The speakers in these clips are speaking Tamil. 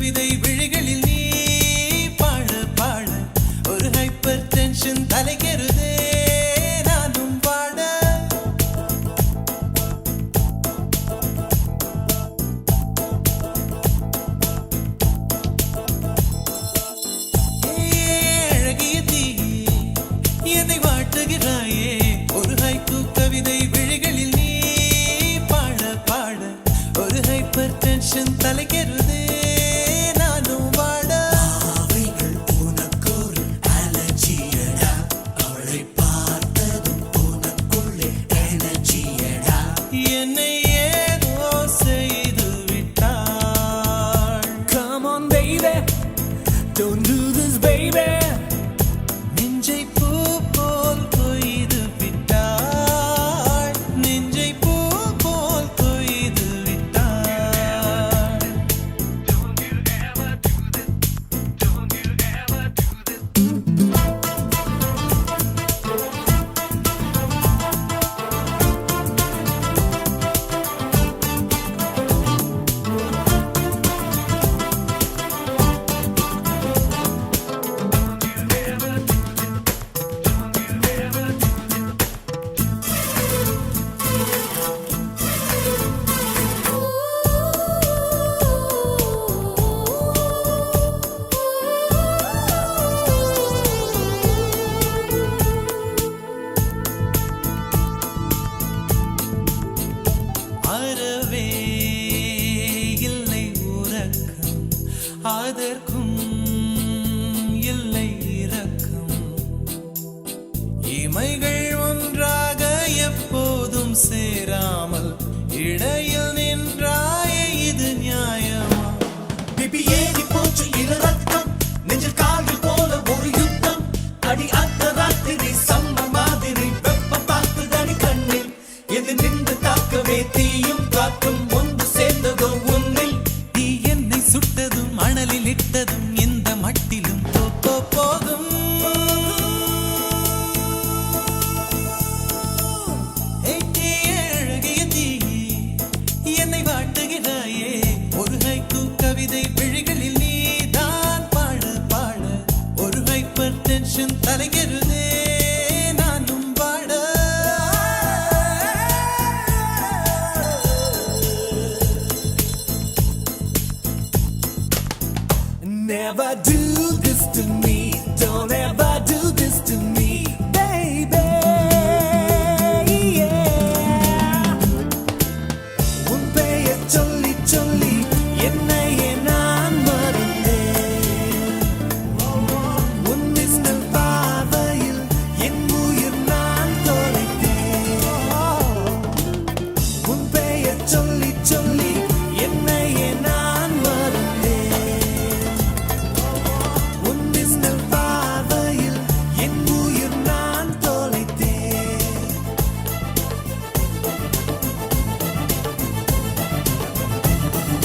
கவிதை விழிகளில் நீ பாட பாட ஒரு ஹைப்பர் டென்ஷன் தலைகெறுதே நானும் பாட அழகிய தீயே என்னை வாட்டுகிறாயே ஒரு ஹைக்கூ கவிதை விழிகளில் நீ பாட பாட ஒரு ஹைப்பர் டென்ஷன் தலைகெறுதே நானும் பாட அவைகள் உனக்கொரு அலர்ஜியடா அவளை பார்த்ததும் உனக்குள்ளே எனர்ஜியடா என்னை ஏதோ செய்து விட்டாள். Come on baby don't do this baby நெஞ்சை பூ போல் கொய்து விட்டாள். நெஞ்சை பூ போல் கொய்து விட்டாள். அறவே இல்லை உறக்கம் அதற்கும் இல்லை இரக்கம் இமைகள் ஒன்றாக எப்போதும் சேராமல் இடையில் நின்றாயே இது நியாயமா பிபி ஏறி போச்சு இள ரத்தம் நெஞ்சில் கால்கள் போல ஒரு யுத்தம் அடி அந்த ராத்திரி சம்ம மாதிரி வெப்பம் பார்த்துதடி கண்ணில் எது நின்று தாக்கவே தீயும் காற்றும் ஒன்று சேர்ந்ததோ உன்னில் நீ என்னை சுட்டதும் அனலில் இட்டதும் இந்த மட்டிலும் போதும் அழகிய தீயே என்னை வாட்டுகிறாயே ஒரு ஹைக்கூ கவிதை விழிகளில் நீ தான் பாட பாட ஒரு ஹைப்பர் டென்ஷன் தலைகெறுதே நானும் பாட Never do this to me don't ever do this to me baby yeah உன் பெயர் சொல்லி சொல்லி என்னையே நான் மறந்தேன் உன் மின்னல் பார்வையில் என் உயிர் நான் தொலைத்தேன் உன் பெயர் சொல்லி சொல்லி என்னையே நான் மறந்தேன் உன் மின்னல் பார்வையில் என் உயிர் நான் தொலைத்தேன்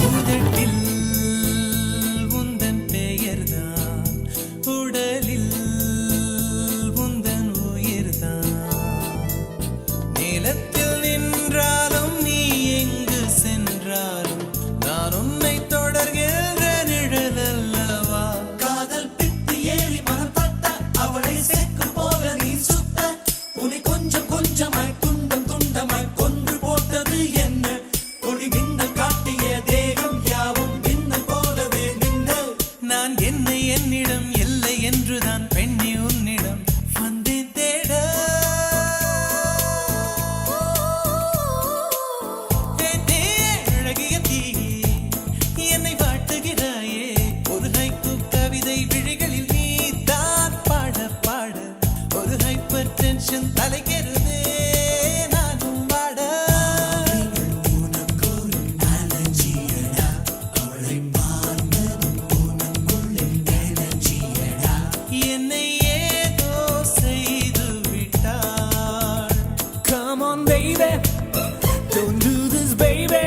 உதட்டில் உந்தன் பெயர்தான் உடலில் உந்தன் உயிர்தான் நிலத்தில் நின்றாலும் நீ எங்கு சென்றாலும் நான் உன்னை தொடர்கின்ற நிழல் அல்லவா காதல் பித்து ஏறி மனப்பட்ட அவளை சேர்க்கும் போல நீ சுத்த உன்னை கொஞ்சம் கொஞ்சமாய் துண்டம் துண்டமாய் கொன்று போட்டது என்ன கொடி மின்னல் காட்டிய தேகம் யாவும் மின்னல் போலவே நின்ன நான் என்னை என்னிடம் இல்லை என்றுதான் பெண்ணி உன்னிடம் வந்தேன் தேட அழகிய தீயே என்னை வாட்டுகிறாயே ஒரு ஹைக்கூ கவிதை விழிகளில் நீ தான் பாட பாட ஒரு ஹைப்பர் டென்ஷன் தலைகெறுதே நானும் பாட உனக்கொரு அலர்ஜியடா அவளை பார்த்ததும் உனக்குள்ளே எனர்ஜியடா என்னை ஏதோ செய்து விட்டாள். Come on baby don't do this baby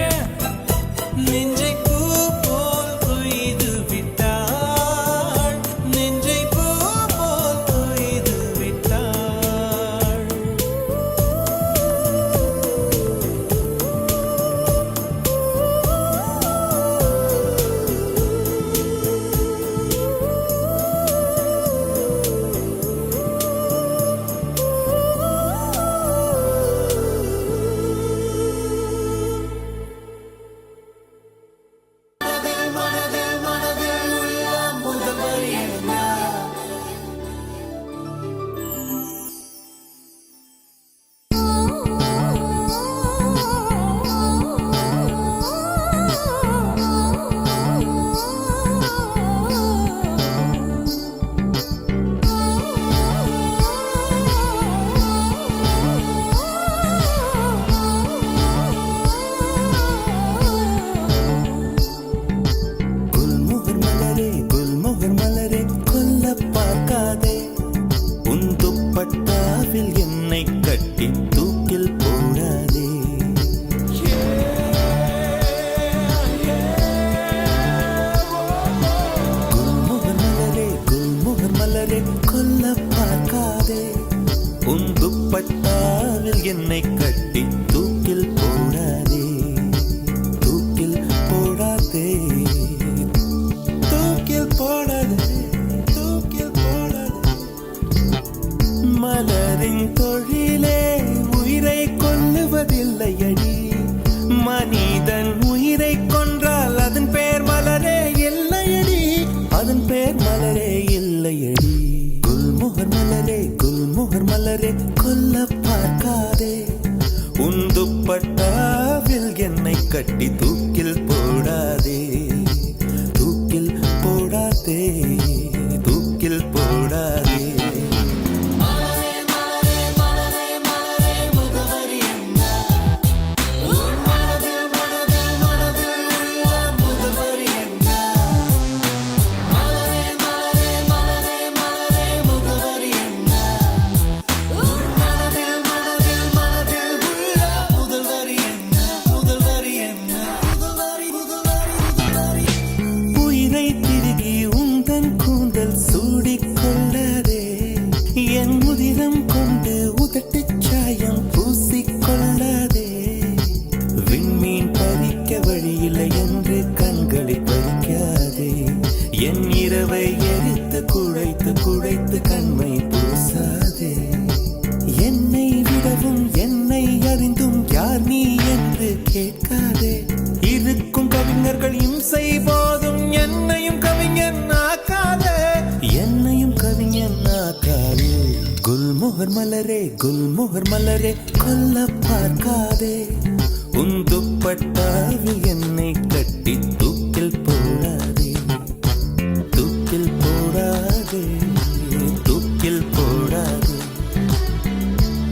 நெஞ்சை பூ போல் கொய்து விட்டாள். நெஞ்சை பூ போல் கொய்து விட்டாள். என்னை கட்டி தூக்கில் போடாதே, தூக்கில் போடாதே, தூக்கில் போடாதே, தூக்கில் போடாதே. மலரின் தொழிலே உயிரை கொல்லுவதில்லையடி, மனிதன் உயிரை கொன்றால் அதன் பேர் மலரே இல்லையடி, அதன் பேர் மலரே இல்லையடி. குல்மோகர் மலரே, குல்மோகர் மலரே, கொல்ல பார்க்காதே, உன் துப்பட்டாவில் என்னை கட்டி தூக்கில் போடாதே, தூக்கில் போடாதே, தூக்கில் போடாதே. என் முதிரம் கொண்டு உதட்டுச் சாயம் பூசிக்கொள்ளாதே, விண்மீன் பறிக்க வழியில்லை என்று கண்களை பறிக்காதே, என் இரவை எரித்து குழைத்து குழைத்து கண்மை பூசாதே. என்னை விடவும் என்னை அறிந்தும் யார் நீ என்று கேட்காதே, இருக்கும் கவிஞர்கள் இம்சை போதும் என்னையும் கவிஞன் ஆக்காதே, என்னையும் கவிஞன் ஆக்காதே. குல்மோகர் மலரே, குல்மோகர் மலரே, கொல்ல பார்க்காதே, உன் துப்பட்டாவில் என்னை கட்டி தூக்கில் போடாதே, தூக்கில் போடாதே, தூக்கில் போடாதே,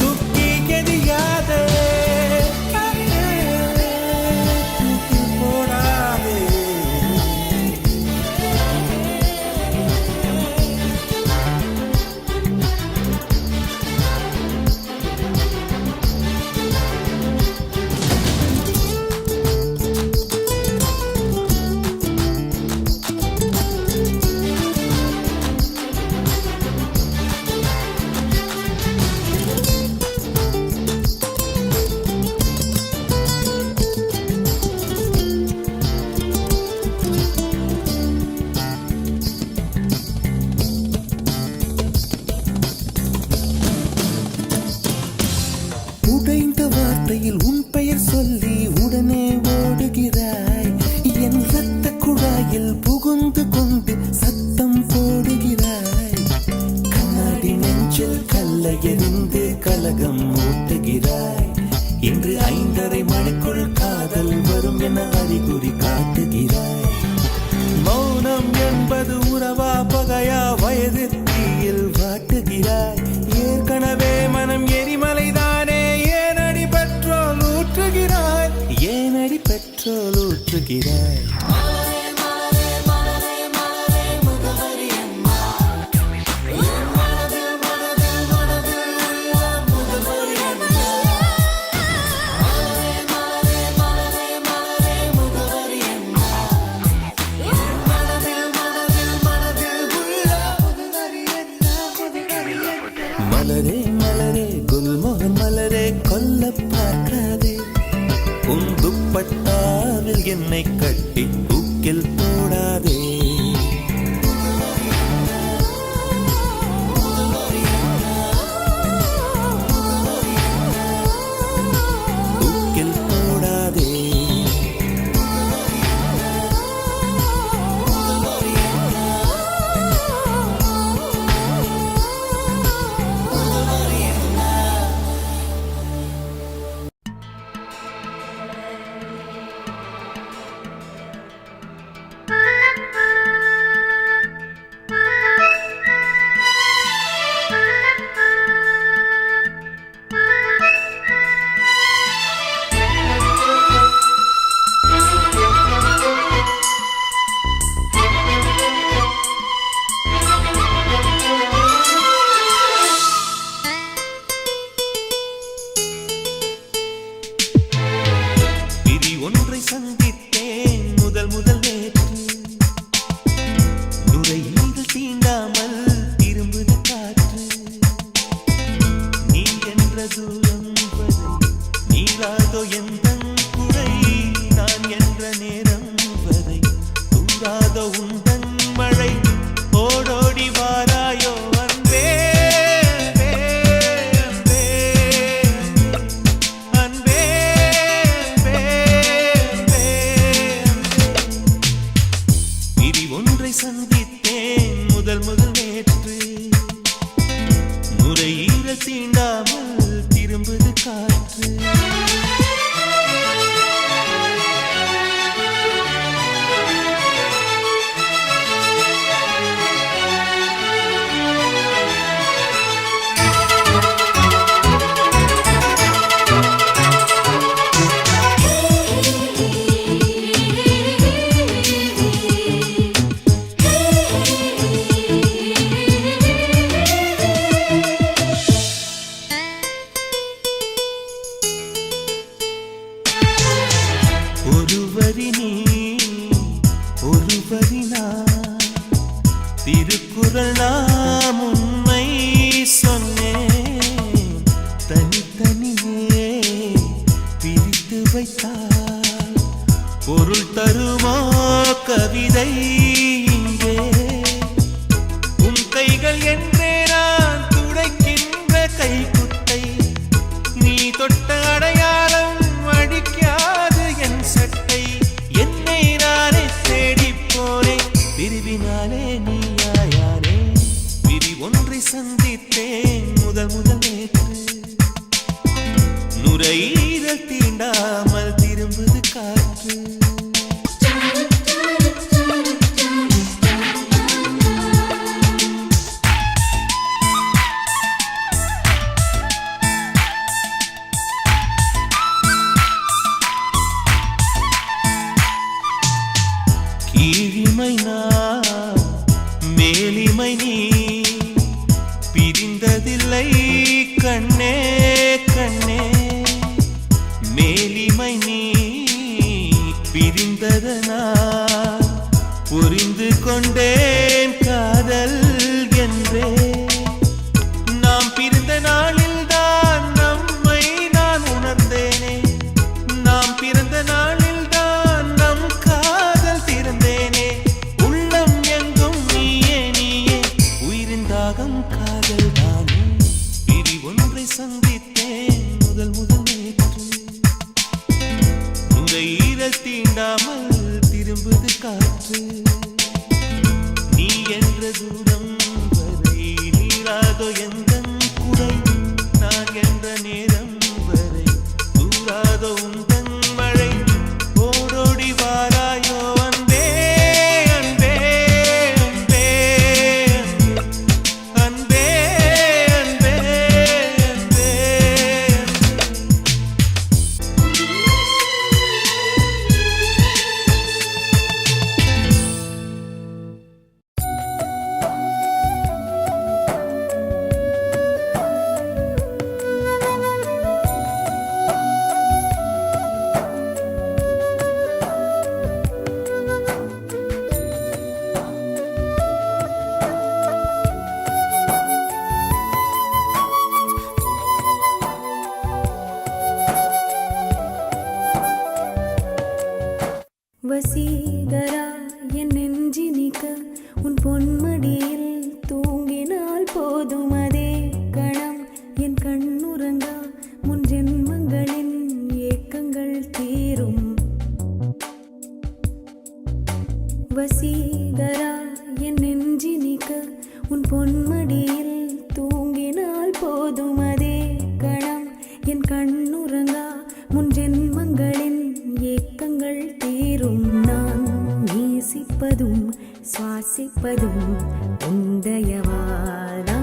தூக்கி எறியாதே, தூக்கில் போடாதே. உடைந்த வார்த்தையில் உன் பெயர் சொல்லி உடனே ஓடுகிறாய், என் ரத்த குழாயில் புகுந்து கொண்டு சத்தம் போடுகிறாய், கண்ணாடி நெஞ்சில் கல்லை எறிந்து கலகம் மூட்டுகிறாய், இன்று 5:30 மணிக்குள் காதல் வரும் என அறிகுறி காட்டுகிறாய். மௌனம் என்பது உறவா பகையா வயது தீயில் வாட்டுகிறாய், ஏற்கனவே மனம் எரிமலைதானே, ஏனடி பெட்ரோல் ஊற்றுகிறாய், ஏனடி பெட்ரோல் ஊற்றுகிறாய். தூராத உந்தன் மழை ஓடோடி வாராயோ அன்பே அன்பே அன்பே அன்பே விதி ஒன்றை சந்தித்தேன் முதல் நேற்று நுரையீரல் தீண்டாமல் திரும்புது காற்று ஒருவரி நீ ஒருவரி நான் திருக்குறள் நாம் உண்மை சொன்னேன் தனித்தனியே பிரித்து வைத்தால் பொருள் தருமோ கவிதை இங்கே உன் கைகள் என்றே நான் துடைக்கின்ற கைக்குட்டை நீ தொட்ட அடையாளம் அடிக்காது என் சட்டை என்னை நானே தேடி போனேன் பிரிவினாலே நீயாயானே விதி ஒன்றை சந்தித்தேன் முதல் நேற்று நுரையீரல் தீண்டாமல் திரும்புது காற்று கீழிமை நான் மேலிமை நீ பிரிந்ததில்லை கண்ணே கண்ணே மேலிமை நீ பிரிந்ததனால் புரிந்து கொண்டேன் காதல் என்றே நாம் பிரிந்த நாளில் தான் நம்மை நான் உணர்ந்தேனே நாம் பிறந்த நாளில் தான் நம் காதல் திறந்தேனே உள்ளம் எங்கும் நீயே நீயே உயிரின் தாகம் காதல் தானே பிரி ஒன்றை சந்தித்தேன் முதல் நேற்று நுரையீரல் தீண்டாமல் திரும்புது காற்று நீ என்ற தூரம் வரை நீராதோ எந்தன் குறை நான் என்ற நேரம் வரை தூராதோ உந்தன் மழை ஓடோடி வாராயோ அன்பே அன்பே அன்பே அன்பே அன்பே அன்பே வசீகரா என் நெஞ்சினிக்க உன் பொன்மடியில் தூங்கினால் போதும் அதே கணம் என் கண்ணுறங்கா முன் ஜென்மங்களின் ஏக்கங்கள் தீரும் வசீகரா என் நெஞ்சினிக்க உன் பொன்மடியில் தூங்கினால் போதும் அதே கணம் என் கண்ணுறங்கா முன் ஜென்மங்களின் ஏக்கங்கள் தீரும் நான் நேசிப்பதும் சுவாசிப்பதும் உந்தயவாதா